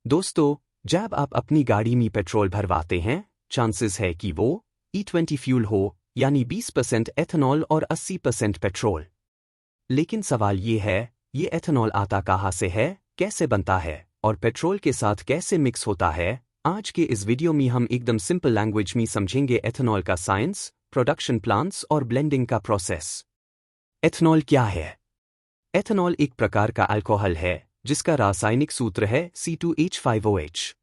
दोस्तों, जब आप अपनी गाड़ी में पेट्रोल भरवाते हैं, चांसेस है कि वो E20 फ्यूल हो, यानी 20% एथेनॉल और 80% पेट्रोल। लेकिन सवाल ये है, ये एथेनॉल आता कहाँ से है, कैसे बनता है और पेट्रोल के साथ कैसे मिक्स होता है। आज के इस वीडियो में हम एकदम सिंपल लैंग्वेज में समझेंगे एथेनॉल का साइंस, प्रोडक्शन प्लांट्स और ब्लेंडिंग का प्रोसेस। एथेनॉल क्या है? एथेनॉल एक प्रकार का अल्कोहल है जिसका रासायनिक सूत्र है C2H5OH।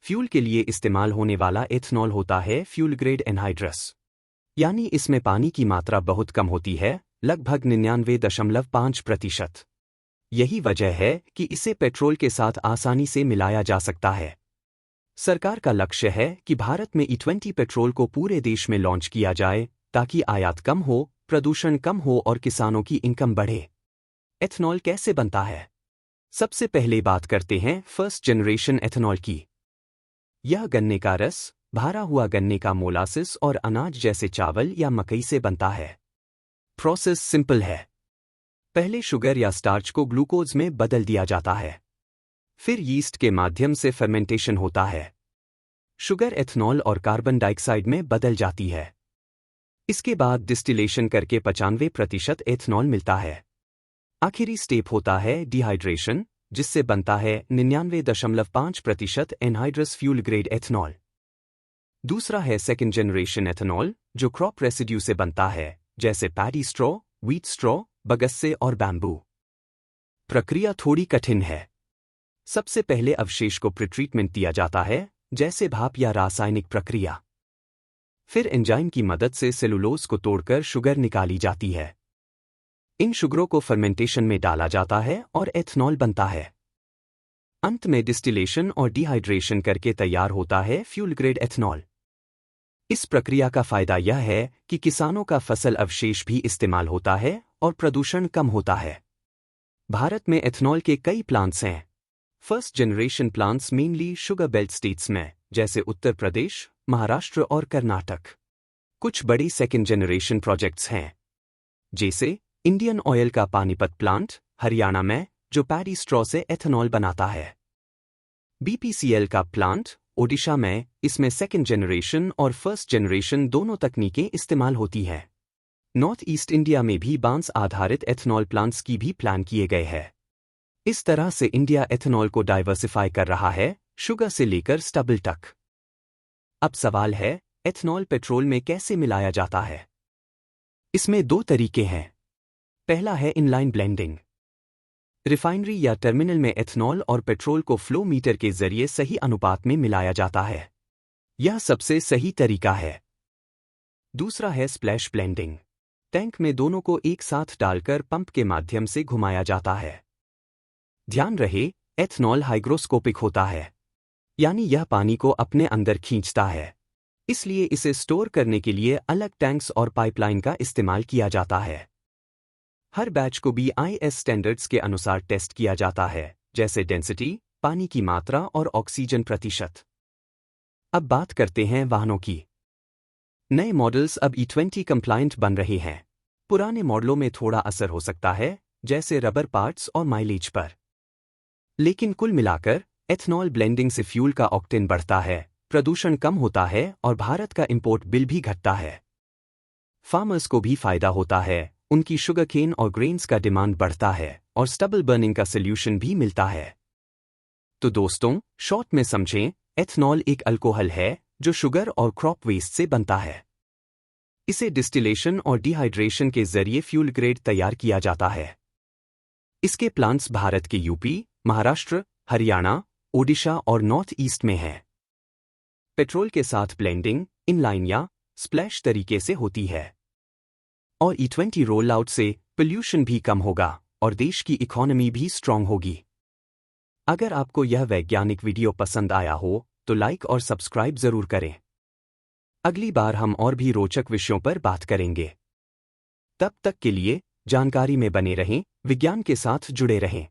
फ्यूल के लिए इस्तेमाल होने वाला एथेनॉल होता है फ्यूल ग्रेड एनहाइड्रस, यानी इसमें पानी की मात्रा बहुत कम होती है, लगभग 99.5%। यही वजह है कि इसे पेट्रोल के साथ आसानी से मिलाया जा सकता है। सरकार का लक्ष्य है कि भारत में E20 पेट्रोल को पूरे देश में लॉन्च किया जाए ताकि आयात कम हो, प्रदूषण कम हो और किसानों की इनकम बढ़े। एथेनॉल कैसे बनता है? सबसे पहले बात करते हैं फर्स्ट जनरेशन एथेनॉल की। यह गन्ने का रस, भरा हुआ गन्ने का मोलासिस और अनाज जैसे चावल या मकई से बनता है। प्रोसेस सिंपल है। पहले शुगर या स्टार्च को ग्लूकोज में बदल दिया जाता है। फिर यीस्ट के माध्यम से फर्मेंटेशन होता है। शुगर एथेनॉल और कार्बन डाइऑक्साइड में बदल जाती है। इसके बाद डिस्टिलेशन करके 95% एथेनॉल मिलता है। आखिरी स्टेप होता है डिहाइड्रेशन, जिससे बनता है 99.5% एनहाइड्रस फ्यूल ग्रेड एथेनॉल। दूसरा है सेकंड जनरेशन एथेनॉल, जो क्रॉप रेसिड्यू से बनता है, जैसे पैडी स्ट्रॉ, व्हीट स्ट्रॉ, बगस्से और बैम्बू। प्रक्रिया थोड़ी कठिन है। सबसे पहले अवशेष को प्रीट्रीटमेंट दिया जाता है, जैसे भाप या रासायनिक प्रक्रिया। फिर एंजाइम की मदद से सेलुलोज को तोड़कर शुगर निकाली जाती है। इन शुगरों को फर्मेंटेशन में डाला जाता है और एथेनॉल बनता है। अंत में डिस्टिलेशन और डिहाइड्रेशन करके तैयार होता है फ्यूल ग्रेड एथेनॉल। इस प्रक्रिया का फायदा यह है कि किसानों का फसल अवशेष भी इस्तेमाल होता है और प्रदूषण कम होता है। भारत में एथेनॉल के कई प्लांट्स हैं। First generation plants mainly sugar belt states में, जैसे उत्तर प्रदेश, महाराष्ट्र और कर्नाटक। कुछ बड़ी सेकंड जनरेशन प्रोजेक्ट्स हैं, जैसे इंडियन ऑयल का पानीपत प्लांट, हरियाणा में, जो पैडी स्ट्रॉ से एथेनॉल बनाता है। BPCL का प्लांट, ओडिशा में, इसमें सेकंड जनरेशन और फर्स्ट जनरेशन दोनों तकनीकें इस्तेमाल होती हैं। नॉर्थ ईस्ट इंडिया में भी बांस आधारित एथेनॉल प्लांट्स की भी प्लान किए गए हैं। इस तरह से इंडिया एथेनॉल को डाइवर्सिफाई कर रहा है, शुगर से लेकर स्टबल तक। अब सवाल है, एथेनॉल पेट्रोल में कैसे मिलाया जाता है? इसमें दो तरीके हैं। पहला है इनलाइन ब्लेंडिंग। रिफाइनरी या टर्मिनल में एथेनॉल और पेट्रोल को फ्लो मीटर के जरिए सही अनुपात में मिलाया जाता है। यह सबसे सही तरीका है। दूसरा है स्प्लैश ब्लेंडिंग। टैंक में दोनों को एक साथ डालकर पंप के माध्यम से घुमाया जाता है। ध्यान रहे, एथेनॉल हाइग्रोस्कोपिक होता है, यानी यह पानी को अपने अंदर खींचता है। इसलिए इसे स्टोर करने के लिए अलग टैंक्स और पाइपलाइन का इस्तेमाल किया जाता है। हर बैच को BIS स्टैंडर्ड्स के अनुसार टेस्ट किया जाता है, जैसे डेंसिटी, पानी की मात्रा और ऑक्सीजन प्रतिशत। अब बात करते हैं वाहनों की। नए मॉडल्स अब E20 कंप्लायंट बन रहे हैं। पुराने मॉडलों में थोड़ा असर हो सकता है, जैसे रबर पार्ट्स और माइलेज पर। लेकिन कुल मिलाकर एथेनॉल ब्लेंडिंग से फ्यूल का ऑक्टेन बढ़ता है, प्रदूषण कम होता है और भारत का इंपोर्ट बिल भी घटता है। फार्मर्स को भी फायदा होता है, उनकी शुगरकेन और ग्रेन्स का डिमांड बढ़ता है और स्टबल बर्निंग का सल्यूशन भी मिलता है। तो दोस्तों, शॉर्ट में समझें, एथेनॉल एक अल्कोहल है जो शुगर और क्रॉप वेस्ट से बनता है। इसे डिस्टिलेशन और डिहाइड्रेशन के जरिए फ्यूल ग्रेड तैयार किया जाता है। इसके प्लांट्स भारत के यूपी, महाराष्ट्र, हरियाणा, ओडिशा और नॉर्थ ईस्ट में हैं। पेट्रोल के साथ ब्लेंडिंग इनलाइन या स्प्लैश तरीके से होती है और E20 रोल आउट से पोल्यूशन भी कम होगा और देश की इकोनॉमी भी स्ट्रांग होगी। अगर आपको यह वैज्ञानिक वीडियो पसंद आया हो तो लाइक और सब्सक्राइब जरूर करें। अगली बार हम और भी रोचक विषयों पर बात करेंगे। तब तक के लिए जानकारी में बने रहें, विज्ञान के साथ जुड़े रहें।